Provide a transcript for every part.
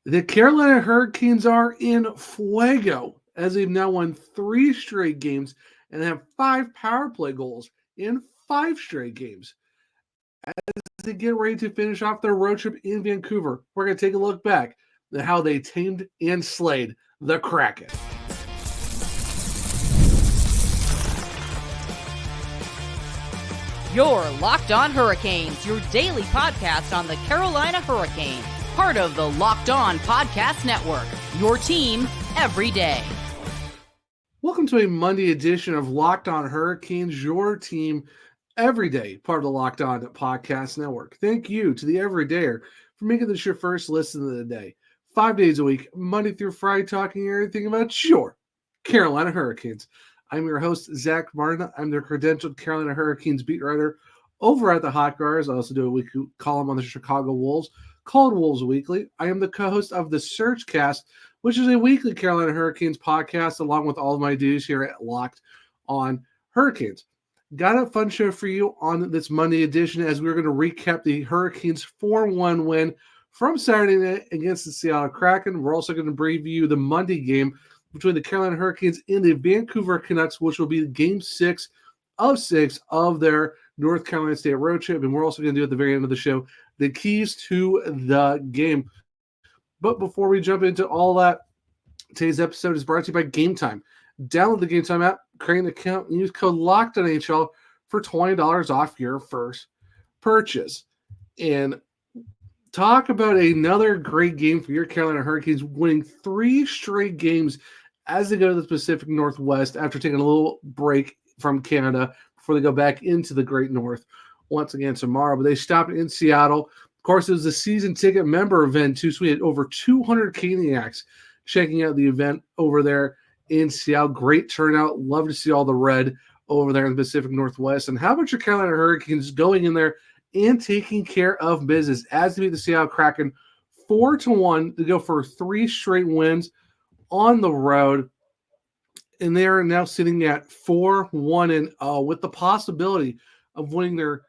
The Carolina Hurricanes are in fuego as they've now won 3 straight games and have 5 power play goals in 5 straight games. As they get ready to finish off their road trip in Vancouver, we're going to take a look back at how they tamed and slayed the Kraken. You're Locked On Hurricanes, your daily podcast on the Carolina Hurricanes. Part of the Locked On Podcast Network, your team every day. Welcome to a Monday edition of Locked On Hurricanes, your team every day, part of the Locked On Podcast Network. Thank you to the everydayer for making this your first listen of the day. 5 days a week, Monday through Friday, talking everything about your Carolina Hurricanes. I'm your host, Zach Martin. I'm the credentialed Carolina Hurricanes beat writer over at the Hot Guards. I also do a weekly column on the Chicago Wolves called Wolves Weekly. I am the co-host of the Searchcast, which is a weekly Carolina Hurricanes podcast, along with all of my dudes here at Locked On Hurricanes. Got a fun show for you on this Monday edition as we're going to recap the Hurricanes 4-1 win from Saturday night against the Seattle Kraken. We're also going to preview the Monday game between the Carolina Hurricanes and the Vancouver Canucks, which will be Game 6 of 6 of their North Carolina State road trip. And we're also going to do at the very end of the show the keys to the game. But before we jump into all that, today's episode is brought to you by Gametime. Download the Gametime app, create an account, and use code LOCKEDONHL for $20 off your first purchase. And talk about another great game for your Carolina Hurricanes, winning 3 straight games as they go to the Pacific Northwest after taking a little break from Canada before they go back into the Great North once again tomorrow. But they stopped in Seattle. Of course, it was a season ticket member event too, so we had over 200 Caniacs checking out the event over there in Seattle. Great turnout. Love to see all the red over there in the Pacific Northwest. And how about your Carolina Hurricanes going in there and taking care of business as they beat the Seattle Kraken 4-1 to go for 3 straight wins on the road. And they are now sitting at 4-1-0 with the possibility of winning their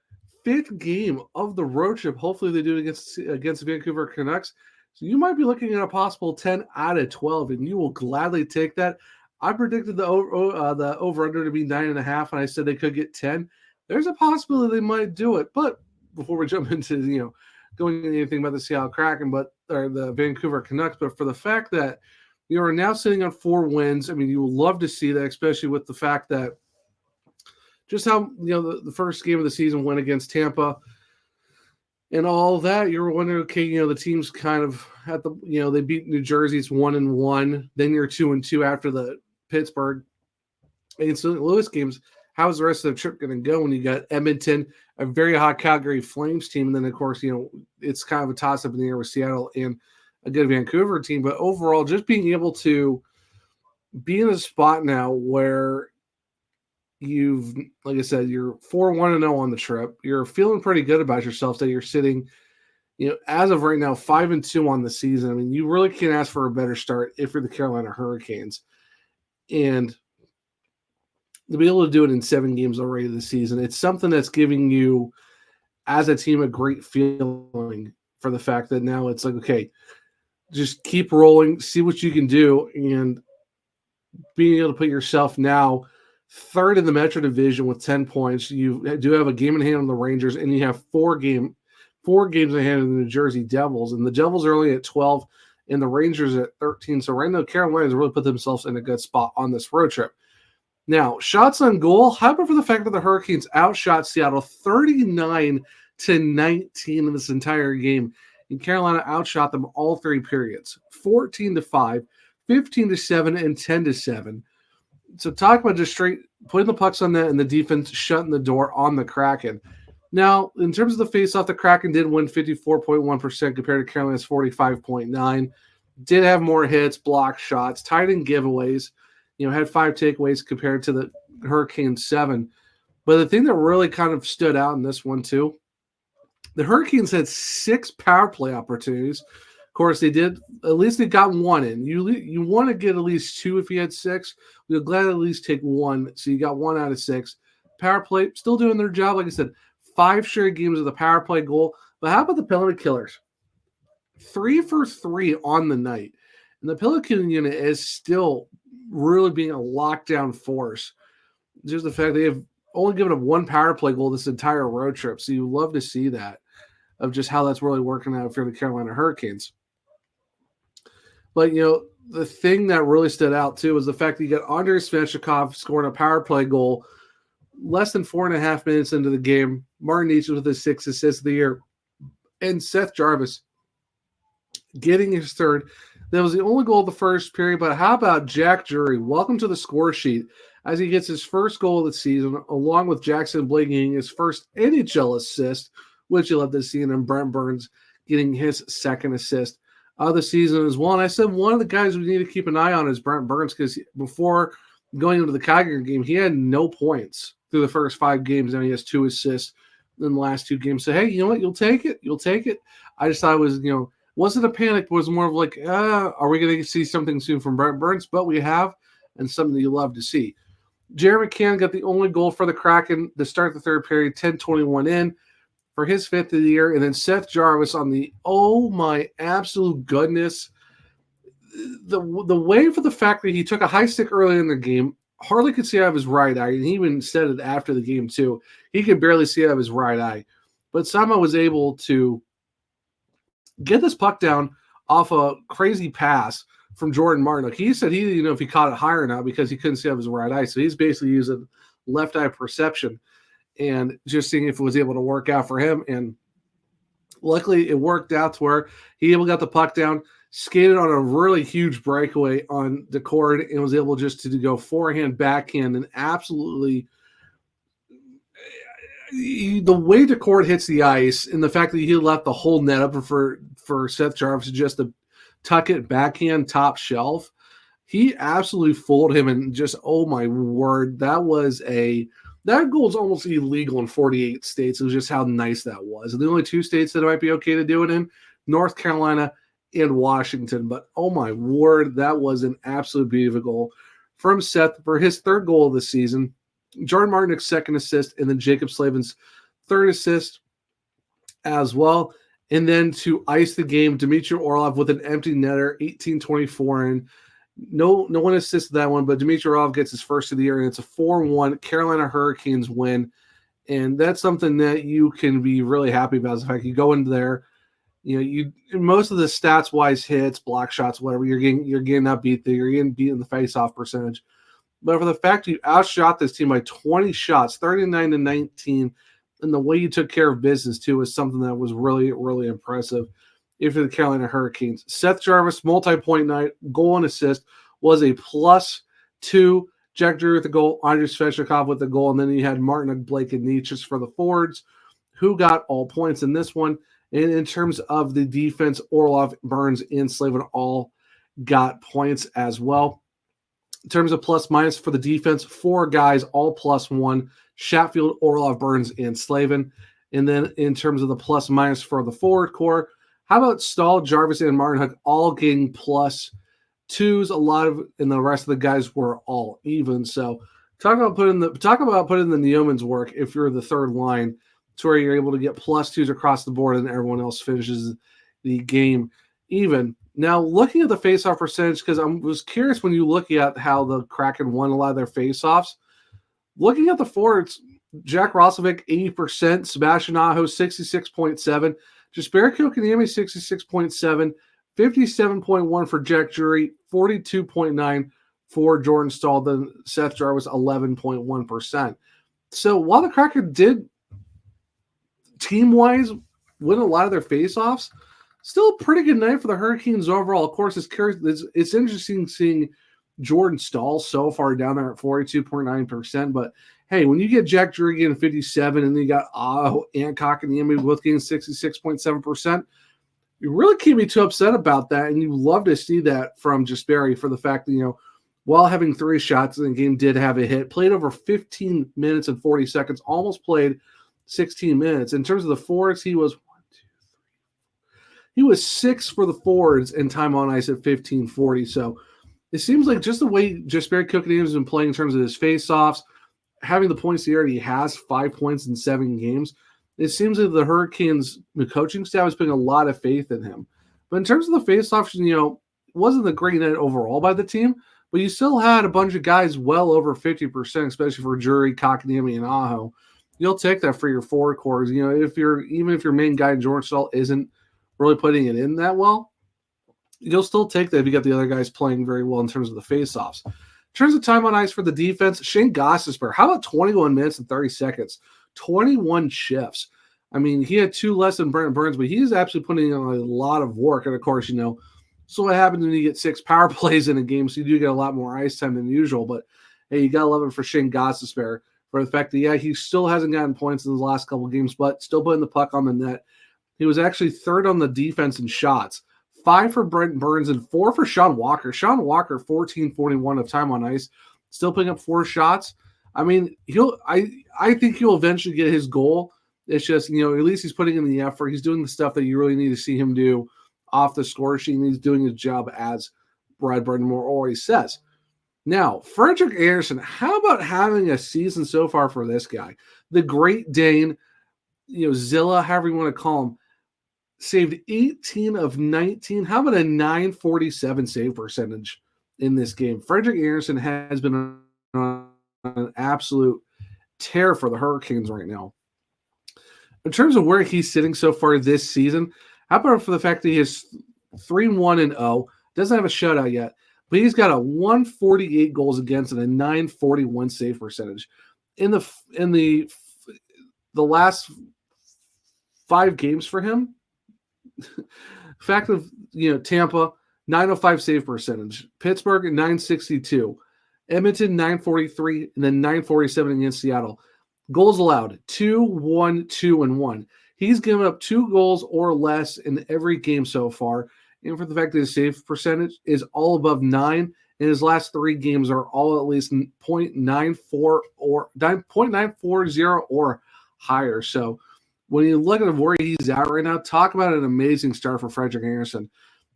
5th game of the road trip. Hopefully they do it against the Vancouver Canucks. So you might be looking at a possible 10 out of 12, and you will gladly take that. I predicted the over-under to be 9.5, and I said they could get 10. There's a possibility they might do it. But before we jump into, going into anything about the Seattle Kraken or the Vancouver Canucks, but for the fact that you are now sitting on 4 wins, I mean, you will love to see that, especially with the fact that just how, the first game of the season went against Tampa and all that. You're wondering, okay, the team's kind of at the, they beat New Jersey, it's 1-1. Then you're 2-2 after the Pittsburgh and St. Louis games. How's the rest of the trip going to go when you got Edmonton, a very hot Calgary Flames team, and then, of course, it's kind of a toss-up in the air with Seattle and a good Vancouver team. But overall, just being able to be in a spot now where you've, like I said, you're 4-1-0 on the trip. You're feeling pretty good about yourself that you're sitting, as of right now, 5-2 on the season. I mean, you really can't ask for a better start if you're the Carolina Hurricanes. And to be able to do it in 7 games already this season, it's something that's giving you, as a team, a great feeling for the fact that now it's like, okay, just keep rolling, see what you can do, and being able to put yourself now 3rd in the Metro Division with 10 points. You do have a game in hand on the Rangers, and you have 4 games in hand on the New Jersey Devils, and the Devils are only at 12, and the Rangers at 13. So right now, Carolina's really put themselves in a good spot on this road trip. Now, shots on goal. How about for the fact that the Hurricanes outshot Seattle 39-19 in this entire game, and Carolina outshot them all 3 periods, 14-5, 15-7, and 10-7. So talk about just straight putting the pucks on net and the defense shutting the door on the Kraken. Now, in terms of the face-off, the Kraken did win 54.1% compared to Carolina's 45.9%. Did have more hits, block shots, tied in giveaways. Had 5 takeaways compared to the Hurricanes 7. But the thing that really kind of stood out in this one too, the Hurricanes had 6 power play opportunities. Of course, they got 1 in. You want to get at least 2 if you had 6. We're glad to at least take 1. So you got 1 out of 6. Power play, still doing their job. Like I said, 5 straight games of the power play goal. But how about the penalty killers? 3 for 3 on the night. And the Pelican unit is still really being a lockdown force. Just the fact they have only given up one power play goal this entire road trip. So you love to see that, of just how that's really working out for the Carolina Hurricanes. But, the thing that really stood out, too, was the fact that you got Andrei Svechnikov scoring a power play goal less than 4.5 minutes into the game. Martin Necas with his 6th assist of the year. And Seth Jarvis getting his third. That was the only goal of the first period. But how about Jack Drury? Welcome to the score sheet as he gets his first goal of the season, along with Jackson Blake getting his first NHL assist, which you love to see, and Brent Burns getting his second assist of the season as well. And I said one of the guys we need to keep an eye on is Brent Burns, because before going into the Calgary game, he had no points through the first 5 games, and he has 2 assists in the last 2 games. So, hey, you know what? You'll take it. You'll take it. I just thought it was, wasn't a panic, but was more of like, are we going to see something soon from Brent Burns? But we have, and something that you love to see. Jared McCann got the only goal for the Kraken to start the third period, 10:21 in, for his 5th of the year. And then Seth Jarvis on the, oh my absolute goodness, the way for the fact that he took a high stick early in the game, hardly could see out of his right eye, and he even said it after the game too. He could barely see out of his right eye. But somehow was able to get this puck down off a crazy pass from Jordan Martin. Like, he said he didn't know if he caught it higher or not because he couldn't see out of his right eye. So he's basically using left eye perception and just seeing if it was able to work out for him. And luckily it worked out to where he able to get the puck down, skated on a really huge breakaway on the cord, and was able just to go forehand, backhand, and absolutely the way the cord hits the ice and the fact that he left the whole net open for Seth Jarvis just to tuck it backhand top shelf, he absolutely fooled him. And just, oh my word, that goal is almost illegal in 48 states. It was just how nice that was. And the only 2 states that it might be okay to do it in, North Carolina and Washington. But oh my word, that was an absolute beautiful goal from Seth for his 3rd goal of the season. Jordan Martin's 2nd assist, and then Jacob Slavin's 3rd assist as well. And then to ice the game, Dmitry Orlov with an empty netter, 18-24 in. No one assisted that one, but Dmitry Orlov gets his first of the year, and it's a 4-1 Carolina Hurricanes win. And that's something that you can be really happy about. Is the fact you go into there, you most of the stats wise, hits, block shots, whatever, you're getting that beat there, you're getting beat in the face-off percentage. But for the fact you outshot this team by 20 shots, 39-19, and the way you took care of business too is something that was really, really impressive. If the Carolina Hurricanes, Seth Jarvis, multi-point night, goal and assist, was a +2. Jack Drury with the goal, Andrei Svechnikov with the goal, and then you had Martin, Blake, and Necas for the forwards, who got all points in this one. And in terms of the defense, Orlov, Burns, and Slavin all got points as well. In terms of plus-minus for the defense, 4 guys, all +1, Chatfield, Orlov, Burns, and Slavin. And then in terms of the plus-minus for the forward core, how about Stahl, Jarvis, and Martin Hook all getting +2s? And the rest of the guys were all even. So talk about putting the Neoman's work if you're the third line, to where you're able to get +2s across the board, and everyone else finishes the game even. Now, looking at the faceoff percentage, because I was curious when you look at how the Kraken won a lot of their faceoffs. Looking at the forwards, Jack Roslovic, 80%, Sebastian Aho, 66.7%, Jesperi Kotkaniemi, 66.7%, 57.1% for Jack Drury, 42.9% for Jordan Stahl, then Seth Jarvis, 11.1%. So while the Kraken did, team-wise, win a lot of their faceoffs, still a pretty good night for the Hurricanes overall. Of course, it's interesting seeing Jordan Stahl so far down there at 42.9%. But hey, when you get Jack Drury getting 57%, and then you got Aho and Kotkaniemi both getting 66.7%, you really can't be too upset about that. And you love to see that from Jesperi, for the fact that, while having 3 shots in the game, did have a hit, played over 15 minutes and 40 seconds, almost played 16 minutes. In terms of the forwards, he was 6 for the forwards in time on ice at 15:40. So it seems like just the way Jesperi Kotkaniemi has been playing in terms of his face-offs, having the points he already has, 5 points in 7 games, it seems like the Hurricanes, the coaching staff, is putting a lot of faith in him. But in terms of the faceoffs, it wasn't a great night overall by the team, but you still had a bunch of guys well over 50%, especially for Drury, Kotkaniemi, and Aho. You'll take that for your forward cores. If your main guy George Stahl isn't really putting it in that well, you'll still take that if you got the other guys playing very well in terms of the faceoffs. In terms of time on ice for the defense, Shane Gostisbehere, how about 21 minutes and 30 seconds? 21 shifts. I mean, he had 2 less than Brent Burns, but he's actually putting in a lot of work. And of course, so what happens when you get 6 power plays in a game? So you do get a lot more ice time than usual. But hey, you got to love it for Shane Gostisbehere for the fact that, he still hasn't gotten points in the last couple of games, but still putting the puck on the net. He was actually 3rd on the defense in shots, 5 for Brent Burns and 4 for Sean Walker. Sean Walker, 14:41 of time on ice, still putting up 4 shots. I mean, I think he'll eventually get his goal. It's just, at least he's putting in the effort. He's doing the stuff that you really need to see him do off the score sheet, and he's doing his job, as Brad Burnmore always says. Now, Frederik Andersen, how about having a season so far for this guy? The Great Dane, Zilla, however you want to call him, saved 18 of 19. How about a .947 save percentage in this game? Frederik Andersen has been on an absolute tear for the Hurricanes right now. In terms of where he's sitting so far this season, how about for the fact that he is 3-1-0, doesn't have a shutout yet, but he's got a 148 goals against and a .941 save percentage. In the last 5 games for him, fact of Tampa, 905 save percentage, Pittsburgh at 962, Edmonton 943, and then 947 against Seattle. Goals allowed 2, 1, 2, and 1. He's given up 2 goals or less in every game so far. And for the fact that his save percentage is all above 9, and his last 3 games are all at least .94 or .940 or higher. So when you look at where he's at right now, talk about an amazing start for Frederik Andersen.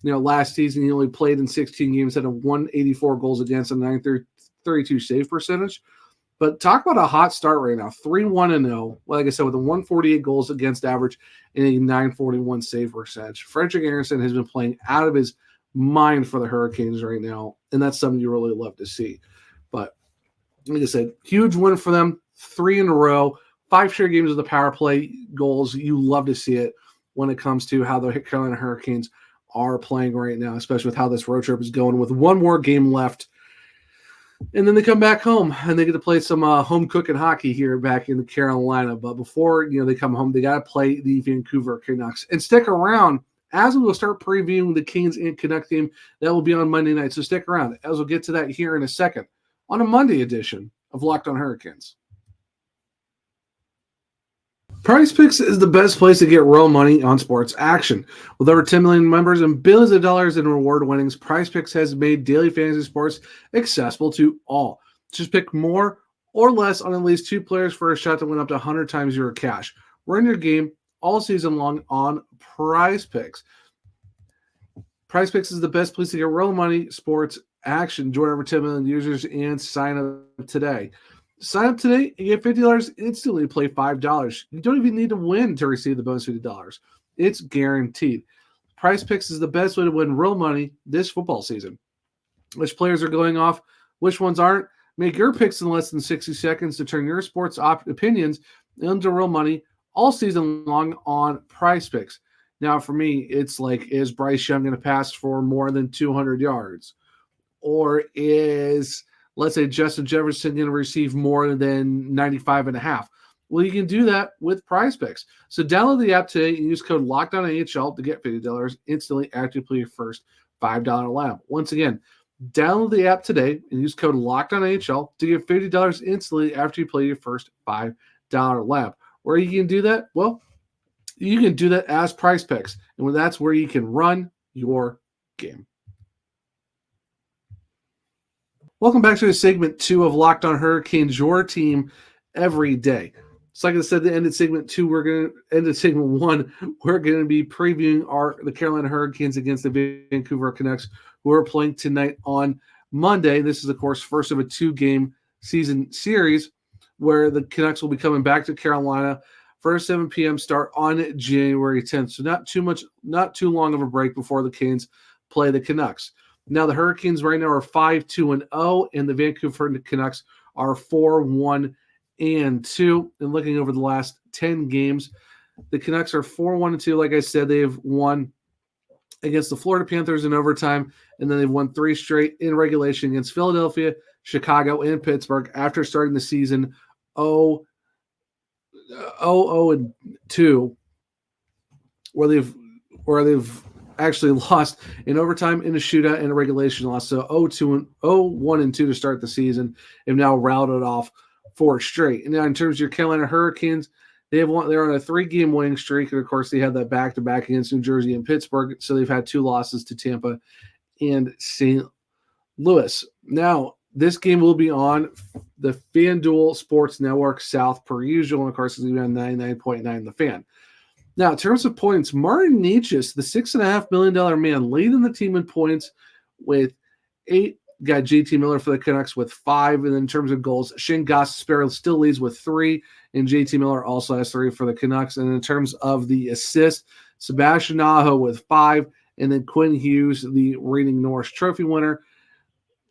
Last season he only played in 16 games, had a 184 goals against and 932 save percentage. But talk about a hot start right now. 3-1-0, like I said, with a 148 goals against average and a 941 save percentage. Frederik Andersen has been playing out of his mind for the Hurricanes right now, and that's something you really love to see. But like I said, huge win for them, 3 in a row, 5 straight games of the power play goals. You love to see it when it comes to how the Carolina Hurricanes are playing right now, especially with how this road trip is going with 1 more game left. And then they come back home and they get to play some home cooking hockey here back in Carolina. But before they come home, they got to play the Vancouver Canucks. And stick around as we will start previewing the Canes and Canucks game. That will be on Monday night. So stick around as we'll get to that here in a second on a Monday edition of Locked on Hurricanes. PrizePicks is the best place to get real money on sports action. With over 10 million members and billions of dollars in reward winnings, PrizePicks has made daily fantasy sports accessible to all. Just pick more or less on at least 2 players for a shot to win up to 100 times your cash. Run your game all season long on PrizePicks. PrizePicks is the best place to get real money sports action. Join over 10 million users and sign up today. Sign up today and get $50 instantly. Play $5. You don't even need to win to receive the bonus $50. It's guaranteed. PrizePicks is the best way to win real money this football season. Which players are going off, which ones aren't. Make your picks in less than 60 seconds to turn your sports opinions into real money all season long on PrizePicks. Now, for me, it's like, is Bryce Young going to pass for more than 200 yards? Or is, let's say, Justin Jefferson going to receive more than 95.5? Well, you can do that with PrizePicks. So download the app today and use code LOCKEDONAHL to get $50 instantly after you play your first $5 lab. Once again, download the app today and use code LOCKEDONAHL to get $50 instantly after you play your first $5 lab. Where you can do that? Well, you can do that as PrizePicks, and that's where you can run your game. Welcome back to segment 2 of Locked on Hurricanes, your team every day. So like I said, the end of segment 1, we're going to be previewing the Carolina Hurricanes against the Vancouver Canucks, who are playing tonight on Monday. This is, of course, first of a 2-game season series where the Canucks will be coming back to Carolina for a 7 p.m. start on January 10th. So not too long of a break before the Canes play the Canucks. Now the Hurricanes right now are 5-2-0, and the Vancouver Canucks are 4-1-2. And looking over the last 10 games, the Canucks are 4-1-2. Like I said, they have won against the Florida Panthers in overtime, and then they've won 3 straight in regulation against Philadelphia, Chicago, and Pittsburgh after starting the season 0-2, where they've actually lost in overtime, in a shootout, and a regulation loss. So 0-1-2 to start the season, have now routed off 4 straight. And now in terms of your Carolina Hurricanes, they're on a 3-game winning streak, and of course they had that back-to-back against New Jersey and Pittsburgh. So they've had 2 losses to Tampa and St. Louis. Now this game will be on the FanDuel Sports Network South per usual, and of course it's going to be on 99.9 The Fan. Now, in terms of points, Martin Necas, the $6.5 million man, leading the team in points with 8. Got JT Miller for the Canucks with 5. And then in terms of goals, Shane Gostisbehere still leads with 3, and JT Miller also has 3 for the Canucks. And in terms of the assists, Sebastian Aho with 5, and then Quinn Hughes, the reigning Norris Trophy winner,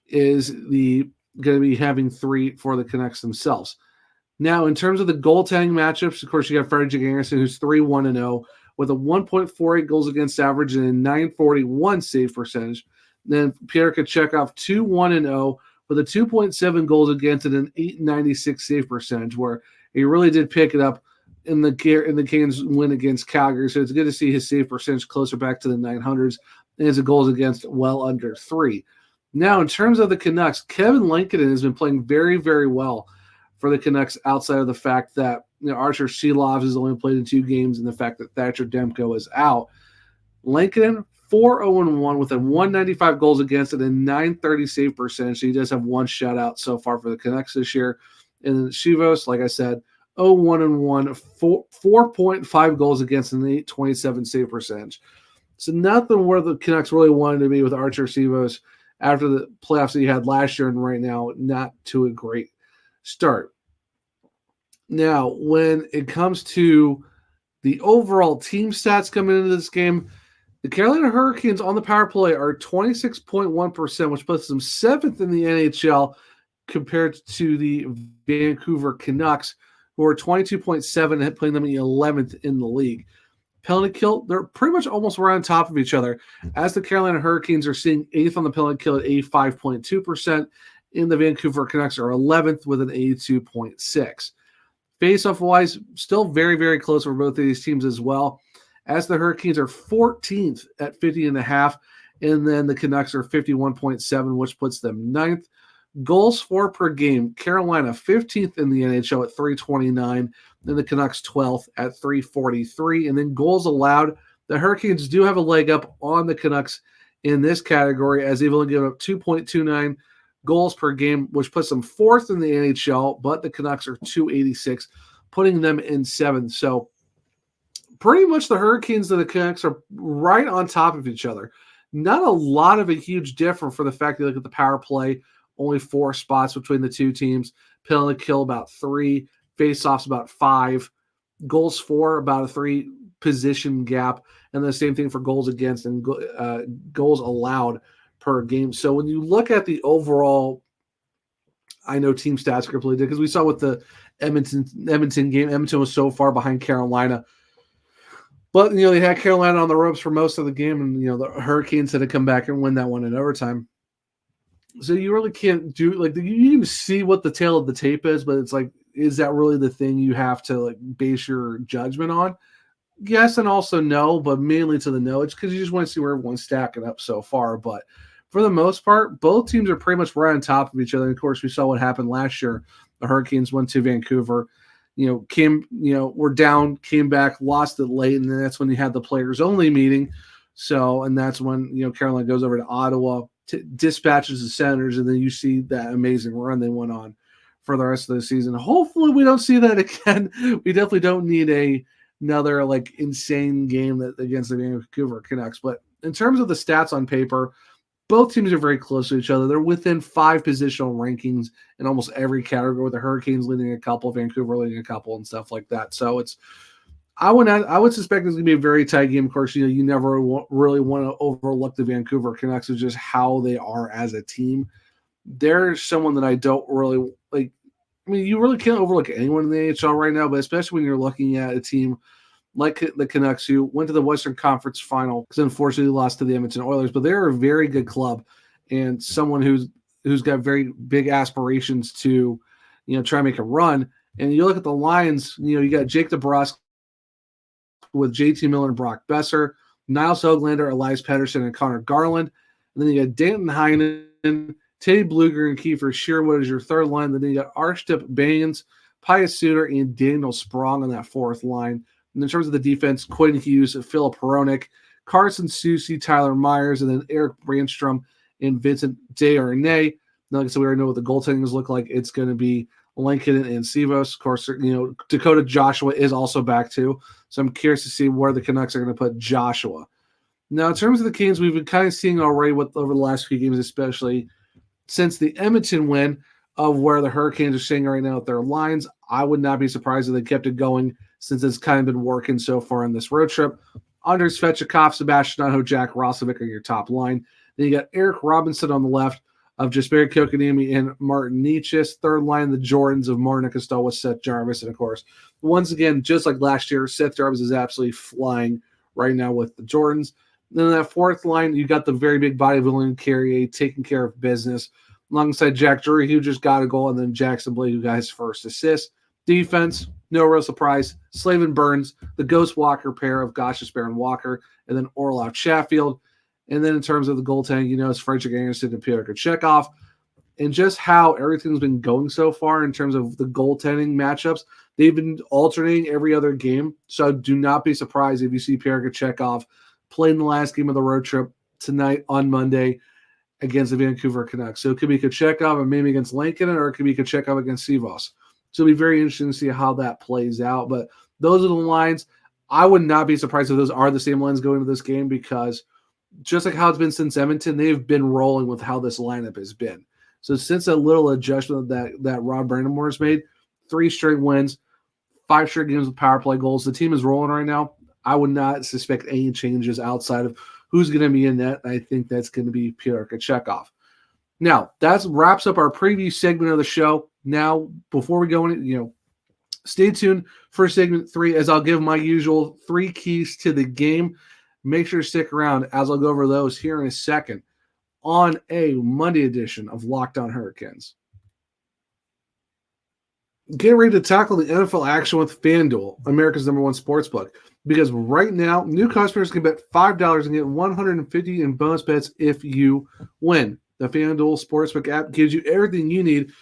is going to be having 3 for the Canucks themselves. Now, in terms of the goaltending matchups, of course, you got Frederick Anderson, who's 3-1-0 with a 1.48 goals against average and a 941 save percentage. Then Pierre Kachekov, 2-1-0 with a 2.7 goals against and an 896 save percentage, where he really did pick it up in the Canes win against Calgary. So it's good to see his save percentage closer back to the 900s, and his goals against well under 3. Now, in terms of the Canucks, Kevin Lankinen has been playing very, very well for the Canucks, outside of the fact that Archer Silovs has only played in 2 games, and the fact that Thatcher Demko is out. Lankinen, 4-0-1 with a 195 goals against and a 930 save percentage. So he does have 1 shutout so far for the Canucks this year. And then Chivos, like I said, 0-1-1, 4.5 goals against and an 827 save percentage. So nothing where the Canucks really wanted to be with Archer Chivos after the playoffs that he had last year, and right now not to a great start. Now, when it comes to the overall team stats coming into this game, the Carolina Hurricanes on the power play are 26.1%, which puts them 7th in the NHL compared to the Vancouver Canucks, who are 22.7, putting them 11th in the league. Penalty kill, they're pretty much almost right on top of each other, as the Carolina Hurricanes are sitting 8th on the penalty kill at 85.2%, and the Vancouver Canucks are 11th with an 82.6. Face-off wise, still very, very close for both of these teams as well, as the Hurricanes are 14th at 50.5, and then the Canucks are 51.7, which puts them 9th. Goals for per game, Carolina 15th in the NHL at 329, then the Canucks 12th at 343, and then goals allowed. The Hurricanes do have a leg up on the Canucks in this category, as they've only given up 2.29 goals per game, which puts them 4th in the NHL, but the Canucks are 286, putting them in 7th. So pretty much the Hurricanes and the Canucks are right on top of each other. Not a lot of a huge difference for the fact that you look at the power play, only 4 spots between the 2 teams. Penalty kill about 3, face-offs about 5, goals for about a 3 position gap, and the same thing for goals against and goals allowed per game. So when you look at the overall, I know team stats are completely different, because we saw with the Edmonton game, Edmonton was so far behind Carolina. But, they had Carolina on the ropes for most of the game, and, the Hurricanes had to come back and win that one in overtime. So you really can't do, you can see what the tail of the tape is, but it's like, is that really the thing you have to, base your judgment on? Yes, and also no, but mainly to the no. It's because you just want to see where everyone's stacking up so far. But for the most part, both teams are pretty much right on top of each other. And of course, we saw what happened last year. The Hurricanes went to Vancouver, were down, came back, lost it late, and then that's when you had the players only meeting. So, and that's when, Carolina goes over to Ottawa, dispatches the Senators, and then you see that amazing run they went on for the rest of the season. Hopefully we don't see that again. We definitely don't need another insane game against the Vancouver Canucks. But in terms of the stats on paper, both teams are very close to each other. They're within 5 positional rankings in almost every category, with the Hurricanes leading a couple, Vancouver leading a couple, and stuff like that. So I would suspect it's going to be a very tight game. Of course, you never really want to overlook the Vancouver Canucks of just how they are as a team. They're someone that I don't really like. I mean, you really can't overlook anyone in the AHL right now, but especially when you're looking at a team like the Canucks, who went to the Western Conference Final because unfortunately lost to the Edmonton Oilers. But they're a very good club and someone who's got very big aspirations to, try and make a run. And you look at the lines, you got Jake DeBrusk with JT Miller and Brock Besser, Niles Höglander, Elias Pettersson, and Connor Garland. And then you got Danton Heinen, Teddy Bluger, and Kiefer Sherwood as your third line. Then you got Arshdeep Bains, Pius Suter, and Daniel Sprong on that fourth line. And in terms of the defense, Quinn Hughes, Philip Hronik, Carson Soucy, Tyler Myers, and then Eric Brandstrom and Vincent Desharnais. Now, like I said, we already know what the goaltending look like. It's going to be Lincoln and Sivos. Of course, Dakota Joshua is also back too. So I'm curious to see where the Canucks are going to put Joshua. Now, in terms of the Canes, we've been kind of seeing already over the last few games, especially since the Edmonton win, of where the Hurricanes are sitting right now with their lines. I would not be surprised if they kept it going, since it's kind of been working so far on this road trip. Andrei Svechnikov, Sebastian Aho, Jack Roslovic are your top line. Then you got Eric Robinson on the left of Jesperi Kotkaniemi and Martin Necas. Third line, the Jordans of Martin Castell with Seth Jarvis. And, of course, once again, just like last year, Seth Jarvis is absolutely flying right now with the Jordans. Then in that fourth line, you got the very big body of William Carrier taking care of business, alongside Jack Drury, who just got a goal, and then Jackson Blake, who got his first assist. Defense, no real surprise. Slavin Burns, the Ghost Walker pair of Goshis Baron Walker, and then Orlov Chatfield. And then in terms of the goaltending, it's Frederick Anderson and Pyotr Kochetkov. And just how everything's been going so far in terms of the goaltending matchups, they've been alternating every other game. So do not be surprised if you see Pyotr Kochetkov play in the last game of the road trip tonight on Monday against the Vancouver Canucks. So it could be Kochetkov and maybe against Lincoln, or it could be Kochetkov against Sivos. So it'll be very interesting to see how that plays out. But those are the lines. I would not be surprised if those are the same lines going into this game, because just like how it's been since Edmonton, they've been rolling with how this lineup has been. So since a little adjustment that Rob Brandamore has made, 3 straight wins, 5 straight games with power play goals, the team is rolling right now. I would not suspect any changes outside of who's going to be in net. I think that's going to be Pyotr Kochetkov. Now, that wraps up our preview segment of the show. Now, before we go in, stay tuned for segment 3, as I'll give my usual 3 keys to the game. Make sure to stick around as I'll go over those here in a second on a Monday edition of Locked On Hurricanes. Get ready to tackle the NFL action with FanDuel, America's #1 sportsbook. Because right now, new customers can bet $5 and get $150 in bonus bets if you win. The FanDuel Sportsbook app gives you everything you need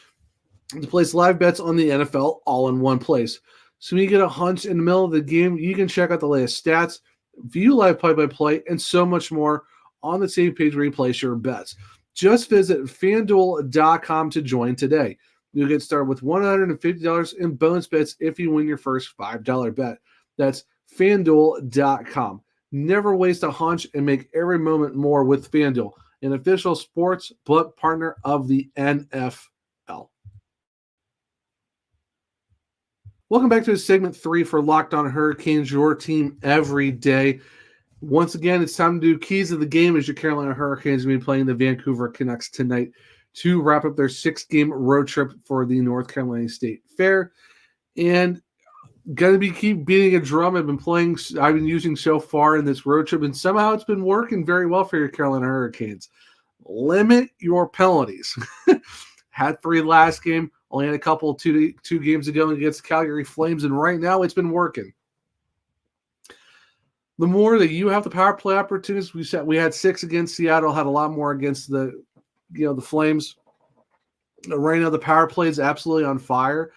to place live bets on the NFL all in one place. So when you get a hunch in the middle of the game, you can check out the latest stats, view live play-by-play, and so much more on the same page where you place your bets. Just visit FanDuel.com to join today. You'll get started with $150 in bonus bets if you win your first $5 bet. That's FanDuel.com. Never waste a hunch and make every moment more with FanDuel, an official sports book partner of the NFL. Welcome back to segment 3 for Locked On Hurricanes, your team every day. Once again, it's time to do keys of the game, as your Carolina Hurricanes will be playing the Vancouver Canucks tonight to wrap up their 6-game road trip for the North Carolina State Fair. And going to keep beating a drum I've been using so far in this road trip, and somehow it's been working very well for your Carolina Hurricanes. Limit your penalties. Had 3 last game, only had a couple two games ago against the Calgary Flames, and right now it's been working. The more that you have the power play opportunities, we had 6 against Seattle, had a lot more against the Flames. Right now the power play is absolutely on fire,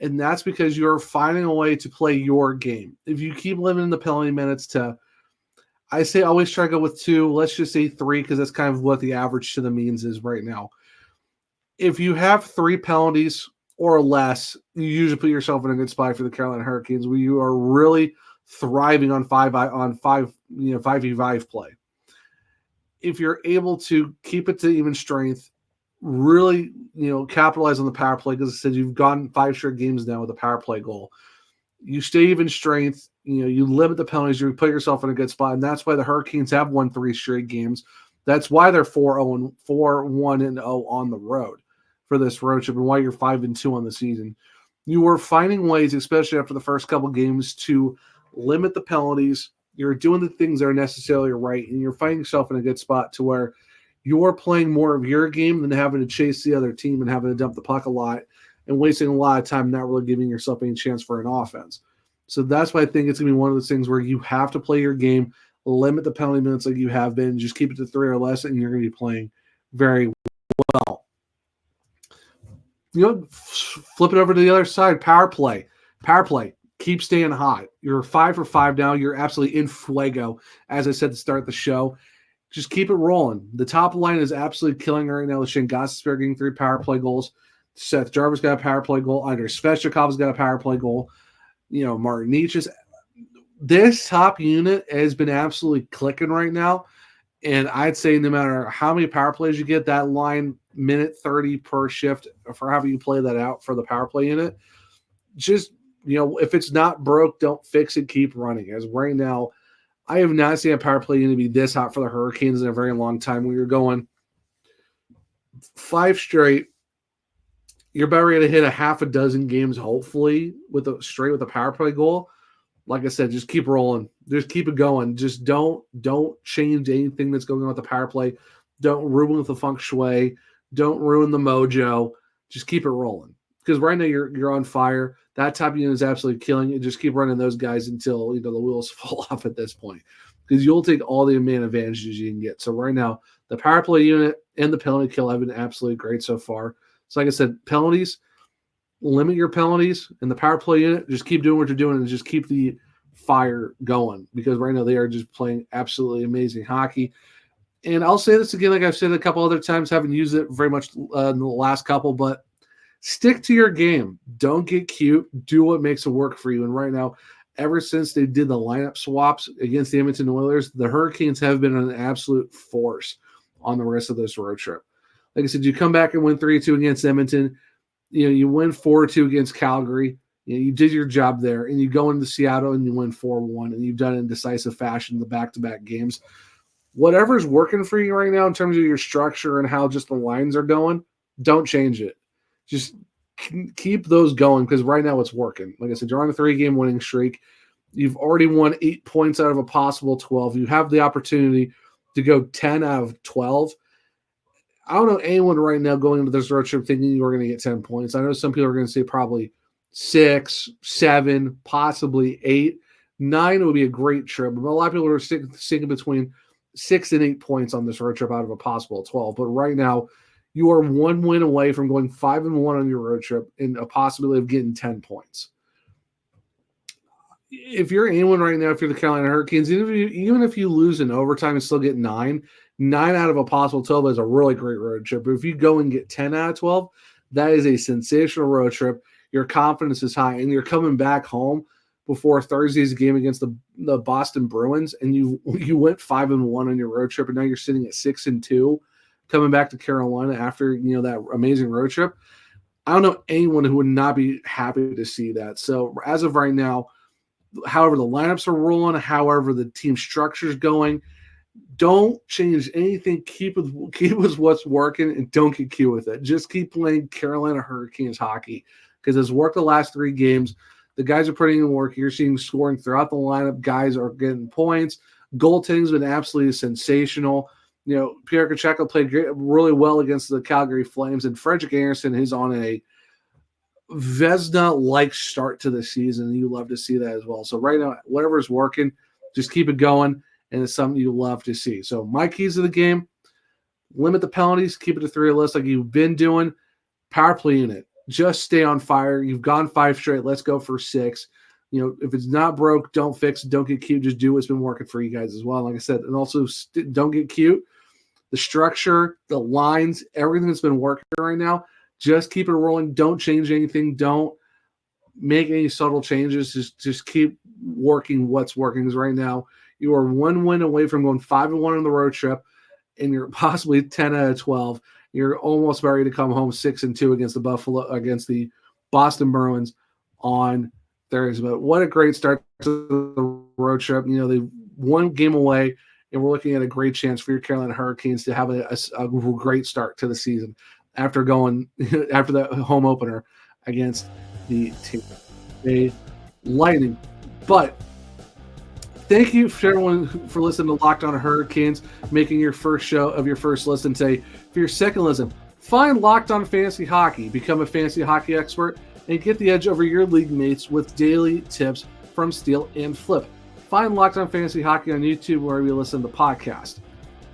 and that's because you're finding a way to play your game. If you keep limiting the penalty minutes to, I say always try to go with 2, let's just say 3, because that's kind of what the average to the means is right now. If you have 3 penalties or less, you usually put yourself in a good spot for the Carolina Hurricanes, where you are really thriving on 5v5 play. if you're able to keep it to even strength, really, capitalize on the power play, because I said you've gone 5 straight games now with a power play goal. You stay even strength, you limit the penalties, you put yourself in a good spot, and that's why the Hurricanes have won 3 straight games. That's why they're 4-1-0 on the road for this road trip, and why you're 5-2 on the season. You were finding ways, especially after the first couple games, to limit the penalties. You're doing the things that are necessarily right, and you're finding yourself in a good spot to where you're playing more of your game than having to chase the other team and having to dump the puck a lot and wasting a lot of time not really giving yourself any chance for an offense. So that's why I think it's going to be one of those things where you have to play your game, limit the penalty minutes like you have been, just keep it to 3 or less, and you're going to be playing very well. Flip it over to the other side, power play. Power play. Keep staying hot. You're 5 for 5 now. You're absolutely in fuego, as I said to start the show. Just keep it rolling. The top line is absolutely killing right now. Shane Gostisbehere getting 3 power play goals. Seth Jarvis got a power play goal. Andrei Svechnikov's got a power play goal. Martin Nietzsche's. This top unit has been absolutely clicking right now. And I'd say no matter how many power plays you get, that line, minute 30 per shift, for however you play that out for the power play unit, just, if it's not broke, don't fix it, keep running. As right now, I have not seen a power play unit be this hot for the Hurricanes in a very long time. When you're going 5 straight, you're about ready to hit a half a dozen games, hopefully, with a power play goal. Like I said, just keep rolling. Just keep it going. Just don't change anything that's going on with the power play. Don't ruin the feng shui. Don't ruin the mojo. Just keep it rolling. Because right now you're on fire. That top unit is absolutely killing it. Just keep running those guys until the wheels fall off at this point. Because you'll take all the man advantages you can get. So right now, the power play unit and the penalty kill have been absolutely great so far. So like I said, penalties, limit your penalties, and the power play unit, just keep doing what you're doing and just keep the fire going, because right now they are just playing absolutely amazing hockey. And I'll say this again, like I've said a couple other times, haven't used it very much in the last couple, but stick to your game. Don't get cute. Do what makes it work for you. And right now, ever since they did the lineup swaps against the Edmonton Oilers, the Hurricanes have been an absolute force on the rest of this road trip. Like I said, you come back and win 3-2 against Edmonton. You win 4-2 against Calgary. You did your job there, and you go into Seattle and you win 4-1, and you've done it in decisive fashion in the back-to-back games. Whatever's working for you right now in terms of your structure and how just the lines are going, don't change it. Just keep those going, because right now it's working. Like I said, you're on a 3-game winning streak. You've already won 8 points out of a possible 12. You have the opportunity to go 10 out of 12. I don't know anyone right now going into this road trip thinking you were going to get 10 points. I know some people are going to say probably 6, 7, possibly 8. 9 would be a great trip. But a lot of people are sticking between 6 and 8 points on this road trip out of a possible 12. But right now, you are 1 win away from going 5-1 on your road trip and a possibility of getting 10 points. If you're anyone right now, if you're the Carolina Hurricanes, even if you lose in overtime and still get 9 out of a possible 12 is a really great road trip. But if you go and get 10 out of 12, that is a sensational road trip. Your confidence is high, and you're coming back home before Thursday's game against the Boston Bruins, and you went 5-1 on your road trip, and now you're sitting at 6-2, coming back to Carolina after that amazing road trip. I don't know anyone who would not be happy to see that. So as of right now, however the lineups are rolling, however the team structure is going, don't change anything. Keep with what's working, and don't get cute with it. Just keep playing Carolina Hurricanes hockey, because it's worked the last 3 games. The guys are putting in work. You're seeing scoring throughout the lineup. Guys are getting points. Goaltending's been absolutely sensational. Pierre Kacheko played really well against the Calgary Flames, and Frederick Anderson is on a Vezina-like start to the season, and you love to see that as well. So right now, whatever's working, just keep it going, and it's something you love to see. So my keys to the game: limit the penalties, keep it to 3 or less like you've been doing. Power play unit, just stay on fire. You've gone 5 straight. Let's go for 6. If it's not broke, don't fix it. Don't get cute. Just do what's been working for you guys as well. Like I said, and also don't get cute. The structure, the lines, everything that's been working right now, just keep it rolling. Don't change anything. Don't make any subtle changes. Just keep working what's working. Because right now, you are 1 win away from going 5-1 on the road trip and you're possibly 10 out of 12. You're almost ready to come home 6-2 against the Boston Bruins on Thursday. But what a great start to the road trip. You know, they one game away, and we're looking at a great chance for your Carolina Hurricanes to have a great start to the season after the home opener against the Tampa Bay Lightning. But thank you for everyone for listening to Locked On Hurricanes, making your first show of your first listen today. For your second listen, find Locked On Fantasy Hockey, become a fantasy hockey expert, and get the edge over your league mates with daily tips from Steal and Flip. Find Locked On Fantasy Hockey on YouTube wherever you listen to the podcast.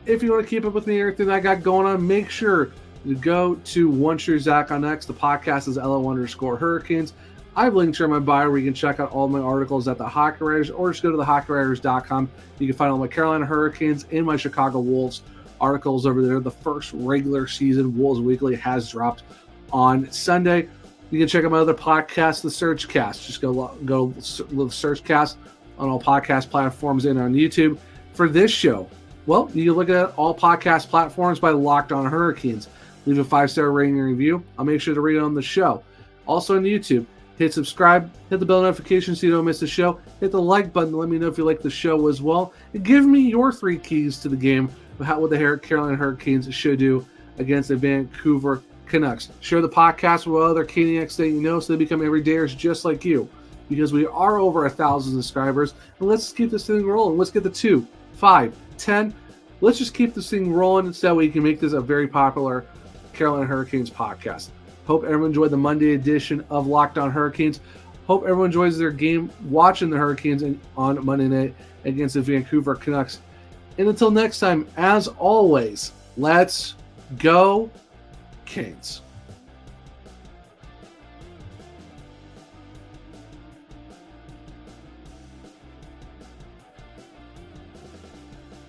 If you want to keep up with me and everything I got going on, make sure to go to One True Zach on X. The podcast is LO_Hurricanes. I've linked here in my bio where you can check out all my articles at the Hockey Writers, or just go to thehockeywriters.com. You can find all my Carolina Hurricanes and my Chicago Wolves articles over there. The first regular season Wolves Weekly has dropped on Sunday. You can check out my other podcast, The Surgecast. Just go Surgecast on all podcast platforms and on YouTube. For this show, well, you can look at all podcast platforms by Locked On Hurricanes. Leave a 5-star rating and review. I'll make sure to read it on the show. Also on YouTube, hit subscribe, hit the bell notification so you don't miss the show. Hit the like button to let me know if you like the show as well. And give me your 3 keys to the game of what the Carolina Hurricanes should do against the Vancouver Canucks. Share the podcast with other Caniacs that you know so they become everydayers just like you. Because we are over 1,000 subscribers. And let's keep this thing rolling. Let's get the 2, 5, 10. Let's just keep this thing rolling so that we can make this a very popular Carolina Hurricanes podcast. Hope everyone enjoyed the Monday edition of Locked On Hurricanes. Hope everyone enjoys their game watching the Hurricanes on Monday night against the Vancouver Canucks. And until next time, as always, let's go Canes.